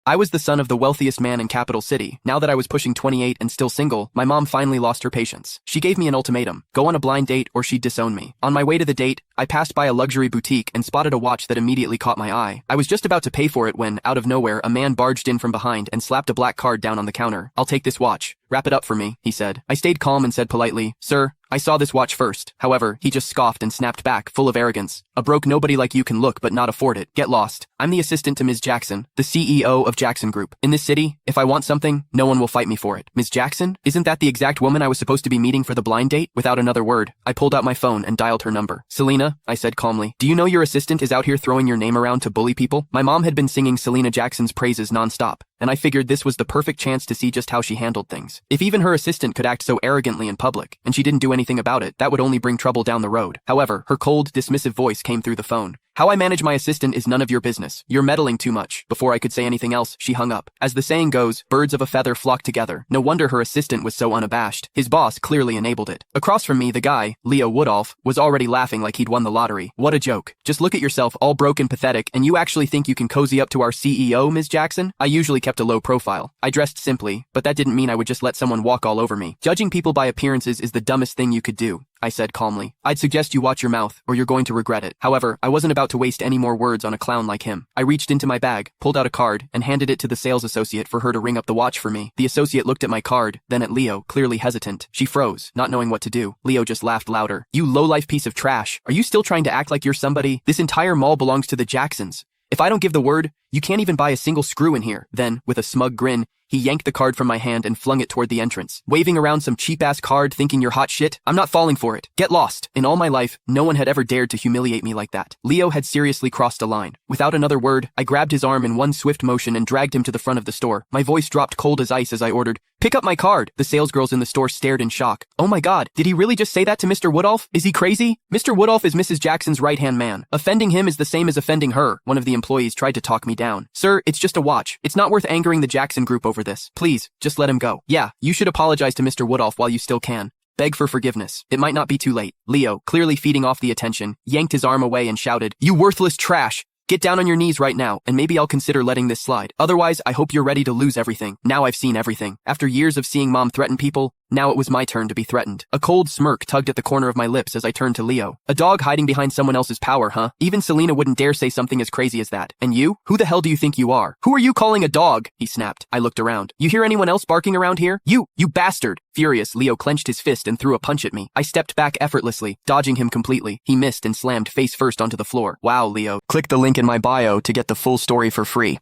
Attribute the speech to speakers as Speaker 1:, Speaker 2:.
Speaker 1: I was the son of the wealthiest man in Capital City. Now that I was pushing 28 and still single, my mom finally lost her patience. She gave me an ultimatum: go on a blind date or she'd disown me. On my way to the date, I passed by a luxury boutique and spotted a watch that immediately caught my eye. I was just about to pay for it when, out of nowhere, a man barged in from behind and slapped a black card down on the counter. "I'll take this watch. Wrap it up for me," he said. I stayed calm and said politely, "Sir, I saw this watch first." However, he just scoffed and snapped back, full of arrogance. "A broke nobody like you can look but not afford it. Get lost. I'm the assistant to Ms. Jackson, the CEO of Jackson Group. In this city, if I want something, no one will fight me for it." "Ms. Jackson? Isn't that the exact woman I was supposed to be meeting for the blind date?" Without another word, I pulled out my phone and dialed her number. "Selena," I said calmly, "do you know your assistant is out here throwing your name around to bully people?" My mom had been singing Selena Jackson's praises nonstop, and I figured this was the perfect chance to see just how she handled things. If even her assistant could act so arrogantly in public, and she didn't do anything about it, that would only bring trouble down the road. However, her cold, dismissive voice came through the phone. "How I manage my assistant is none of your business. You're meddling too much." Before I could say anything else, she hung up. As the saying goes, birds of a feather flock together. No wonder her assistant was so unabashed. His boss clearly enabled it. Across from me, the guy, Leo Woodolph, was already laughing like he'd won the lottery. "What a joke. Just look at yourself, all broke and pathetic, and you actually think you can cozy up to our CEO, Ms. Jackson?" I usually kept a low profile. I dressed simply, but that didn't mean I would just let someone walk all over me. "Judging people by appearances is the dumbest thing you could do," I said calmly. "I'd suggest you watch your mouth, or you're going to regret it." However, I wasn't about to waste any more words on a clown like him. I reached into my bag, pulled out a card, and handed it to the sales associate for her to ring up the watch for me. The associate looked at my card, then at Leo, clearly hesitant. She froze, not knowing what to do. Leo just laughed louder. "You low-life piece of trash. Are you still trying to act like you're somebody? This entire mall belongs to the Jacksons. If I don't give the word, you can't even buy a single screw in here." Then, with a smug grin, he yanked the card from my hand and flung it toward the entrance. "Waving around some cheap-ass card thinking you're hot shit? I'm not falling for it. Get lost." In all my life, no one had ever dared to humiliate me like that. Leo had seriously crossed a line. Without another word, I grabbed his arm in one swift motion and dragged him to the front of the store. My voice dropped cold as ice as I ordered, "Pick up my card." The salesgirls in the store stared in shock. "Oh my god, did he really just say that to Mr. Woodolph? Is he crazy?" "Mr. Woodolph is Mrs. Jackson's right-hand man. Offending him is the same as offending her." One of the employees tried to talk me down. "Sir, it's just a watch. It's not worth angering the Jackson Group over this. Please, just let him go." "Yeah, you should apologize to Mr. Woodolph while you still can. Beg for forgiveness. It might not be too late." Leo, clearly feeding off the attention, yanked his arm away and shouted, "You worthless trash! Get down on your knees right now, and maybe I'll consider letting this slide. Otherwise, I hope you're ready to lose everything." Now I've seen everything. After years of seeing Mom threaten people, now it was my turn to be threatened. A cold smirk tugged at the corner of my lips as I turned to Leo. "A dog hiding behind someone else's power, huh? Even Selena wouldn't dare say something as crazy as that. And you? Who the hell do you think you are? Who are you calling a dog?" he snapped. I looked around. "You hear anyone else barking around here? You bastard!" Furious, Leo clenched his fist and threw a punch at me. I stepped back effortlessly, dodging him completely. He missed and slammed face first onto the floor. Wow, Leo. Click the link in my bio to get the full story for free.